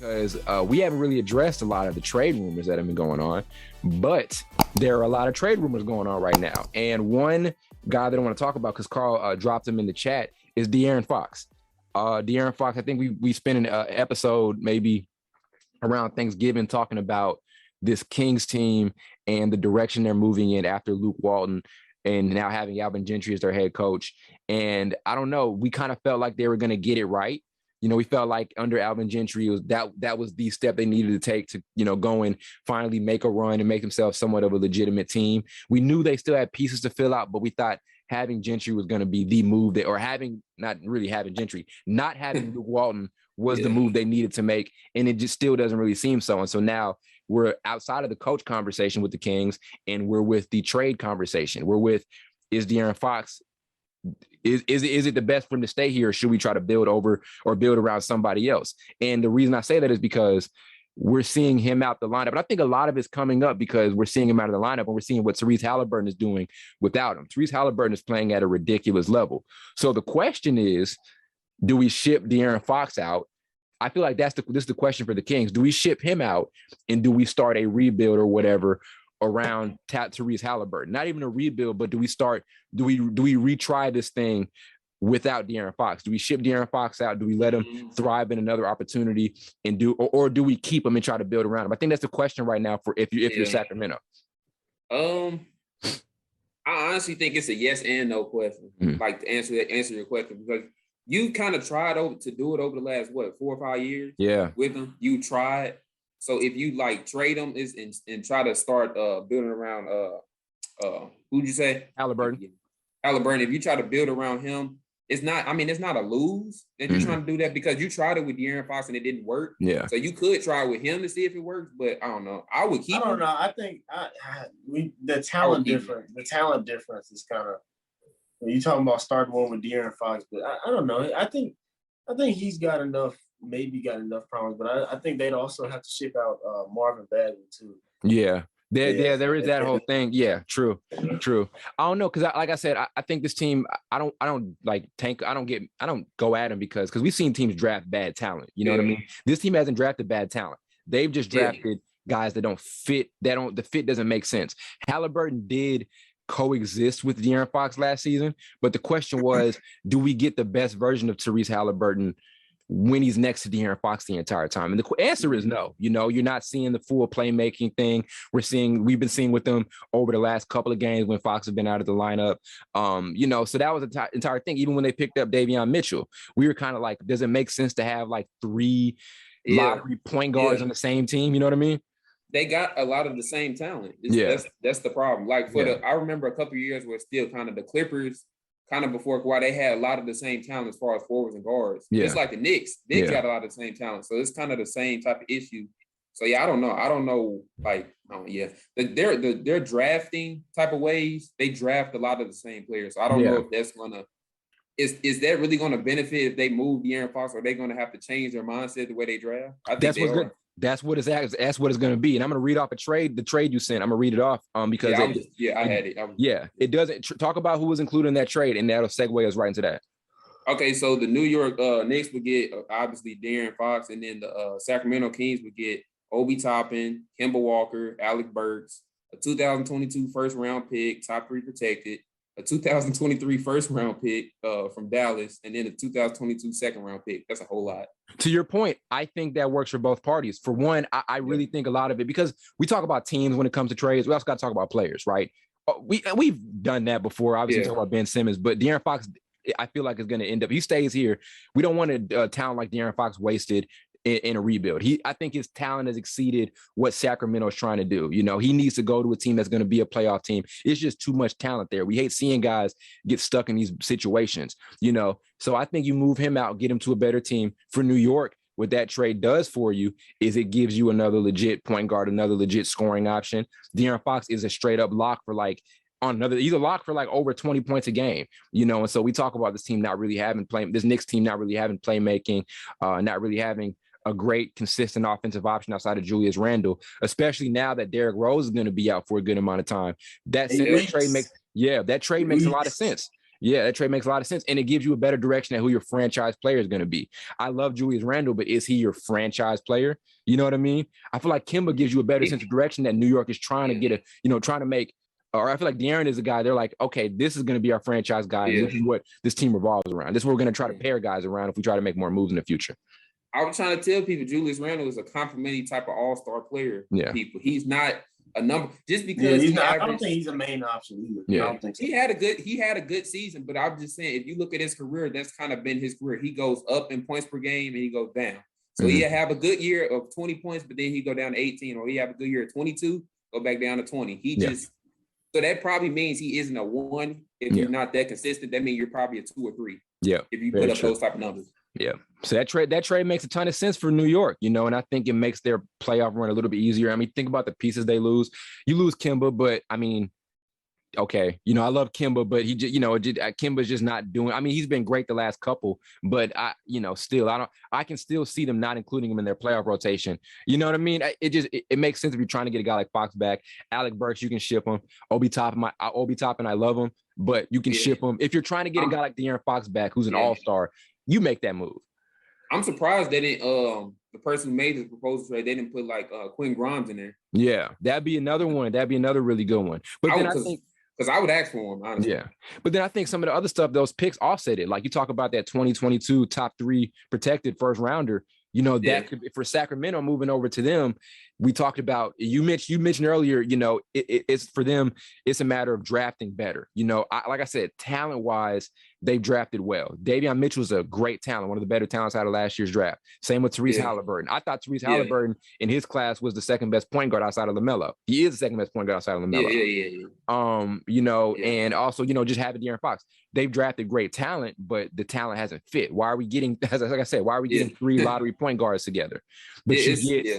because we haven't really addressed a lot of the trade rumors that have been going on, but there are a lot of trade rumors going on right now. And one guy that I want to talk about, because Carl dropped him in the chat, is De'Aaron Fox. De'Aaron Fox, I think we spent an episode maybe around Thanksgiving talking about this Kings team and the direction they're moving in after Luke Walton and now having Alvin Gentry as their head coach. And I don't know, we kind of felt like they were going to get it right. You know, we felt like under Alvin Gentry, that was the step they needed to take to, you know, go and finally make a run and make themselves somewhat of a legitimate team. We knew they still had pieces to fill out, but we thought having Gentry was going to be the move that, or not having Luke Walton was the move they needed to make. And it just still doesn't really seem so. And so now we're outside of the coach conversation with the Kings, and we're with the trade conversation. We're with, is De'Aaron Fox, is it the best for him to stay here, or should we try to build over or build around somebody else? And the reason I say that is because we're seeing him out the lineup. But I think a lot of it's coming up because we're seeing him out of the lineup, and we're seeing what Tyrese Haliburton is doing without him. Tyrese Haliburton is playing at a ridiculous level. So the question is, do we ship De'Aaron Fox out? I feel like this is the question for the Kings. Do we ship him out, and do we start a rebuild or whatever around Tyrese Haliburton? Not even a rebuild, but do we retry this thing without De'Aaron Fox? Do we ship De'Aaron Fox out? Do we let him thrive in another opportunity and or do we keep him and try to build around him? I think that's the question right now for if you're Sacramento. I honestly think it's a yes and no question. Like to answer your question, because you kind of tried to do it over the last 4 or 5 years. Yeah, with him, you tried. So if you like trade him and try to start building around who'd you say? Haliburton. If you try to build around him, it's not a lose that you're trying to do that, because you tried it with De'Aaron Fox and it didn't work. Yeah. So you could try with him to see if it works, but I don't know. I would keep him. I don't know. I think the talent difference is kind of, you talking about starting one with De'Aaron Fox, but I don't know. I think he's got enough problems, but I think they'd also have to ship out Marvin Bagley too. Yeah. There is that whole thing. Yeah, true. I don't know, because like I said, I think this team, I don't go at them because we've seen teams draft bad talent. You know what I mean? This team hasn't drafted bad talent. They've just drafted guys that don't fit. The fit doesn't make sense. Haliburton did coexist with De'Aaron Fox last season, but the question was, do we get the best version of Tyrese Haliburton when he's next to De'Aaron Fox the entire time? And the answer is no. You know, you're not seeing the full playmaking thing we've been seeing with them over the last couple of games when Fox has been out of the lineup. You know, so that was the entire thing. Even when they picked up Davion Mitchell, we were kind of like, does it make sense to have like 3 lottery point guards on the same team? You know what I mean? They got a lot of the same talent. That's the problem. Like I remember a couple of years where still kind of the Clippers, kind of before Kawhi, they had a lot of the same talent as far as forwards and guards. Yeah. It's like the Knicks. Knicks got a lot of the same talent. So it's kind of the same type of issue. So I don't know. Their drafting type of ways, they draft a lot of the same players. So I don't know if that's gonna is that really gonna benefit if they move De'Aaron Fox, or are they gonna have to change their mindset the way they draft? I think that's what's good. That's what it's going to be. And I'm going to read off the trade you sent. I'm going to read it off because I had it. It doesn't talk about who was included in that trade, and that'll segue us right into that. Okay, so the New York Knicks would get obviously De'Aaron Fox, and then the Sacramento Kings would get Obi Toppin, Kemba Walker, Alec Burks, a 2022 first round pick, top 3 protected, a 2023 first round pick from Dallas, and then a 2022 second round pick. That's a whole lot. To your point, I think that works for both parties. For one, I really think a lot of it, because we talk about teams when it comes to trades, we also got to talk about players, right? We've done that before. Obviously, talk about Ben Simmons, but De'Aaron Fox, I feel like is going to end up. He stays here. We don't want a talent like De'Aaron Fox wasted in a rebuild. I think his talent has exceeded what Sacramento is trying to do. You know, he needs to go to a team that's going to be a playoff team. It's just too much talent there. We hate seeing guys get stuck in these situations, you know. So I think you move him out, get him to a better team. For New York, what that trade does for you is it gives you another legit point guard, another legit scoring option. De'Aaron Fox is a straight up lock for he's a lock for like over 20 points a game, you know. And so we talk about this team not really having this Knicks team not really having playmaking, not really having a great consistent offensive option outside of Julius Randle, especially now that Derrick Rose is going to be out for a good amount of time. That trade makes a lot of sense. Yeah, that trade makes a lot of sense. And it gives you a better direction at who your franchise player is going to be. I love Julius Randle, but is he your franchise player? You know what I mean? I feel like Kemba gives you a better sense of direction that New York is trying to get trying to make, or I feel like De'Aaron is a guy, they're like, okay, this is going to be our franchise guy. And this is what this team revolves around. This is what we're going to try to pair guys around if we try to make more moves in the future. I was trying to tell people Julius Randle is a complimentary type of all-star player. Yeah. People. He's not a number just because I don't think he's a main option either. Yeah. I don't think so. He had a good season, but I'm just saying if you look at his career, that's kind of been his career. He goes up in points per game and he goes down. So he'll have a good year of 20 points, but then he go down to 18, or he have a good year of 22, go back down to 20. So that probably means he isn't a 1. If you're not that consistent, that means you're probably a 2 or 3. Yeah. If you put up those type of numbers. Yeah. So that trade makes a ton of sense for New York, and I think it makes their playoff run a little bit easier. I mean, think about the pieces they lose. You lose Kemba, but I mean, okay, I love Kemba, but he just, Kemba's just not doing. I mean, he's been great the last couple, but still, I can still see them not including him in their playoff rotation. You know what I mean? It makes sense if you're trying to get a guy like Fox back. Alec Burks, you can ship him. Obi Toppin, I love him, but you can ship him. If you're trying to get a guy like De'Aaron Fox back, who's an all-star, you make that move. I'm surprised they didn't. The person who made this proposal trade, they didn't put like Quinn Grimes in there. Yeah, that'd be another one. That'd be another really good one. But then I think, because I would ask for him, honestly. Yeah, but then I think some of the other stuff, those picks offset it. Like you talk about that 2022 top 3 protected first rounder. That could be for Sacramento moving over to them. We talked about, you mentioned earlier, it's for them, it's a matter of drafting better. Like I said, talent wise, they've drafted well. Davion Mitchell's a great talent, one of the better talents out of last year's draft. Same with Tyrese Haliburton. I thought Tyrese Haliburton in his class was the second best point guard outside of LaMelo. He is the second best point guard outside of LaMelo. And also, just having De'Aaron Fox. They've drafted great talent, but the talent hasn't fit. Why are we getting, like I said, 3 lottery point guards together? But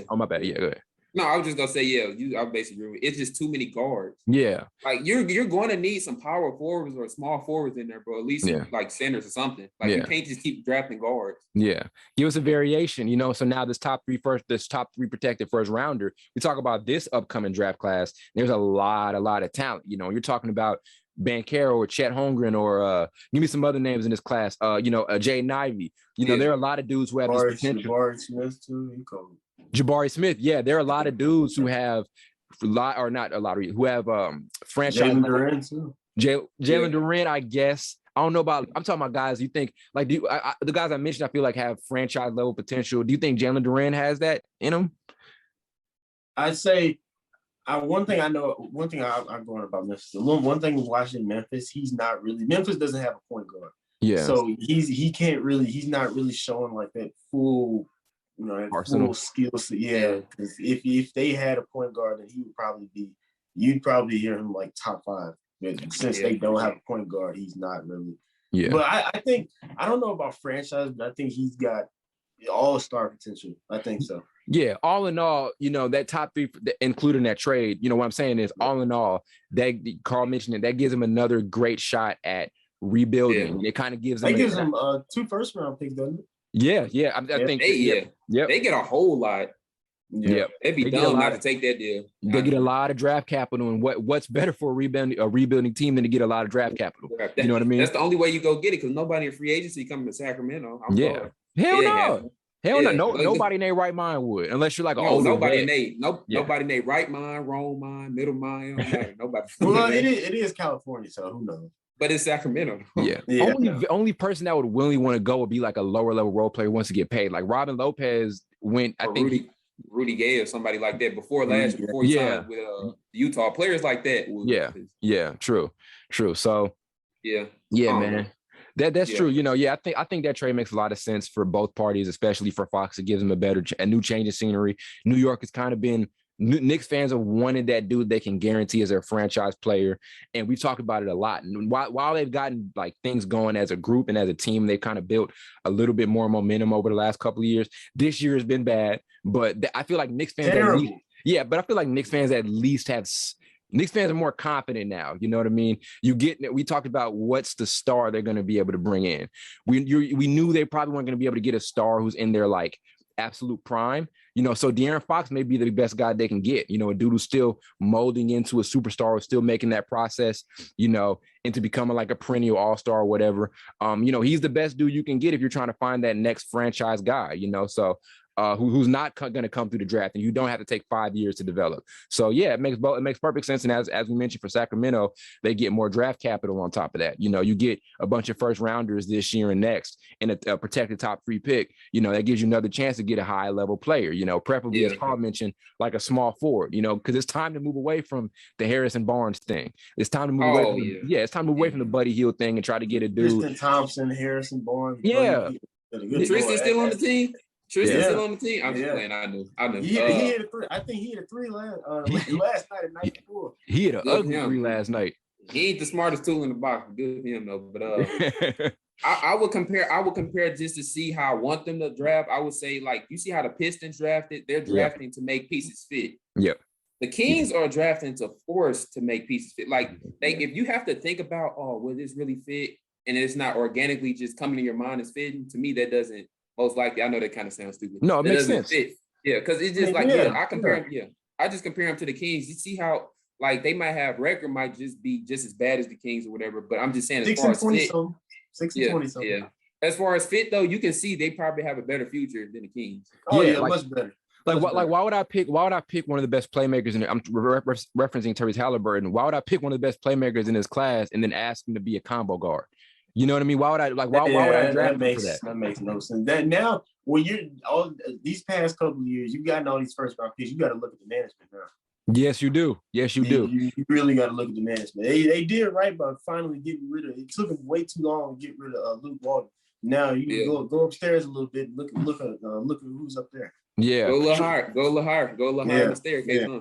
oh, my bad. Yeah, go ahead. No, I was just gonna say, I basically agree. It's just too many guards. Yeah, like you're going to need some power forwards or small forwards in there, bro. At least like centers or something. Like you can't just keep drafting guards. Yeah, give us a variation, So now this top 3 protected first rounder. We talk about this upcoming draft class. There's a lot of talent. You're talking about Banchero or Chet Holmgren or give me some other names in this class. Jaden Ivey. There are a lot of dudes who have this potential. Jabari Smith too. Jabari Smith, there are a lot of dudes who have franchise. Jalen Durant too. Jalen Durant, I guess. I don't know about. I'm talking about guys. You think like the guys I mentioned? I feel like have franchise level potential. Do you think Jalen Durant has that in him? I'd say. One thing I'm going about Memphis. One thing watching Memphis, Memphis doesn't have a point guard. Yeah. So he's not really showing like that full, full skill set. Yeah. Because if they had a point guard, then you'd probably hear him like top 5. But since they don't have a point guard, he's not really. Yeah. But I think, I don't know about franchise, but I think he's got all-star potential. I think so. Yeah, all in all, that top 3, including that trade, what I'm saying is, all in all, that Carl mentioned it, that gives him another great shot at rebuilding. Yeah. It kind of gives him 2 first-round picks, doesn't it? Yeah. I think they get a whole lot. Yeah, they'd be dumb not to take that deal. They get a lot of draft capital, and what's better for a rebuilding team than to get a lot of draft capital? You know what I mean? That's the only way you go get it, because nobody in free agency coming to Sacramento. Hell no. Nobody in their right mind would, unless you're like nobody in their right mind, wrong mind, middle mind. Nobody. Well, it is California, so who knows? But it's Sacramento. Yeah. Only person that would willingly want to go would be like a lower level role player wants to get paid. Like Robin Lopez went. I think Rudy Gay or somebody like that before he signed with Utah. Players like that. Yeah. True. So man. That's true. I think that trade makes a lot of sense for both parties, especially for Fox. It gives them a new change of scenery. New York has kind of been Knicks fans have wanted that dude they can guarantee as their franchise player, and we've talked about it a lot. And while they've gotten like things going as a group and as a team, they've kind of built a little bit more momentum over the last couple of years. This year has been bad, but I feel like Knicks fans but I feel like Knicks fans at least have. Knicks fans are more confident now. You know what I mean? We talked about what's the star they're going to be able to bring in. We knew they probably weren't going to be able to get a star who's in their like absolute prime. So De'Aaron Fox may be the best guy they can get. A dude who's still molding into a superstar, still making that process, into becoming like a perennial all-star or whatever. He's the best dude you can get if you're trying to find that next franchise guy, so who's not going to come through the draft, and you don't have to take 5 years to develop. So yeah, it makes perfect sense. And as we mentioned, for Sacramento, they get more draft capital on top of that. You get a bunch of first rounders this year and next, and a protected top 3 pick. That gives you another chance to get a high level player. Preferably, as Carl mentioned, like a small forward. Because it's time to move away from the Harrison Barnes thing. It's time to move away. It's time to move away from the Buddy Hield thing and try to get a dude. Tristan Thompson, Harrison Barnes. Yeah, Tristan still on the team. Tristan's still on the team. I'm just playing. I knew. He hit a 3. I think he hit a 3 last night and night before. He hit an ugly 3 last night. He ain't the smartest tool in the box. Good for him though. But I would compare just to see how I want them to draft. I would say, like, you see how the Pistons drafted. They're drafting to make pieces fit. Yep. The Kings are drafting to force to make pieces fit. Like, if you have to think about, will this really fit, and it's not organically just coming to your mind as fitting, to me that doesn't. Most likely, I know that kind of sounds stupid. No, it makes sense. Fit. Yeah, because it's just like, I compare them. Yeah, I just compare them to the Kings. You see how, like, they might have record might just be just as bad as the Kings or whatever. But I'm just saying, as far as fit, 6-20 something. Yeah. As far as fit though, you can see they probably have a better future than the Kings. Oh yeah, much better. Why would I pick one of the best playmakers in it? I'm referencing Tyrese Haliburton. Why would I pick one of the best playmakers in his class and then ask him to be a combo guard? You know what I mean? Why would I draft him for that? That makes no sense. That now, when you're all these past couple of years, you've gotten all these first round picks. You got to look at the management now. Yes, you do. Yes, you do. You really got to look at the management. They did right by finally getting rid of. It took them way too long to get rid of Luke Walton. Now you can go upstairs a little bit. Look at who's up there. Yeah, go a little higher. Go a little higher on the staircase. Yeah.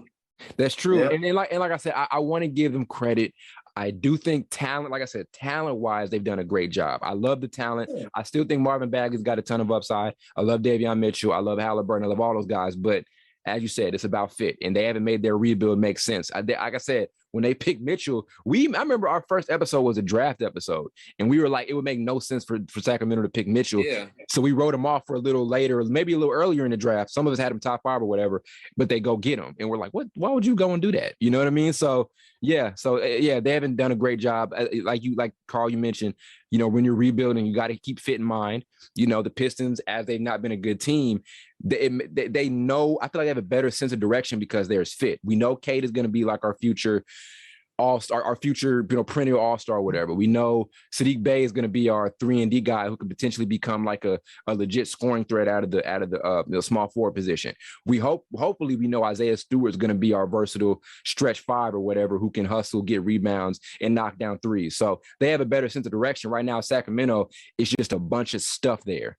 That's true. Yeah. And like I said, I want to give them credit. I do think talent-wise, they've done a great job. I love the talent. Yeah. I still think Marvin Bagley's got a ton of upside. I love Davion Mitchell. I love Haliburton. I love all those guys. But as you said, it's about fit, and they haven't made their rebuild make sense. Like I said, when they picked Mitchell, I remember our first episode was a draft episode, and we were like, it would make no sense for Sacramento to pick Mitchell. Yeah. So we wrote him off for a little later, maybe a little earlier in the draft. Some of us had him top 5 or whatever, but they go get him, and we're like, what? Why would you go and do that? You know what I mean? So yeah, they haven't done a great job. Like Carl, you mentioned, when you're rebuilding, you got to keep fit in mind. The Pistons, as they've not been a good team, they know. I feel like they have a better sense of direction because there's fit. We know Cade is going to be like our future all-star, our future, perennial all-star or whatever. We know Sadiq Bey is going to be our 3-and-D guy who could potentially become like a legit scoring threat out of the small forward position. Hopefully we know Isaiah Stewart is going to be our versatile stretch 5 or whatever, who can hustle, get rebounds, and knock down threes. So they have a better sense of direction. Right now, Sacramento is just a bunch of stuff there,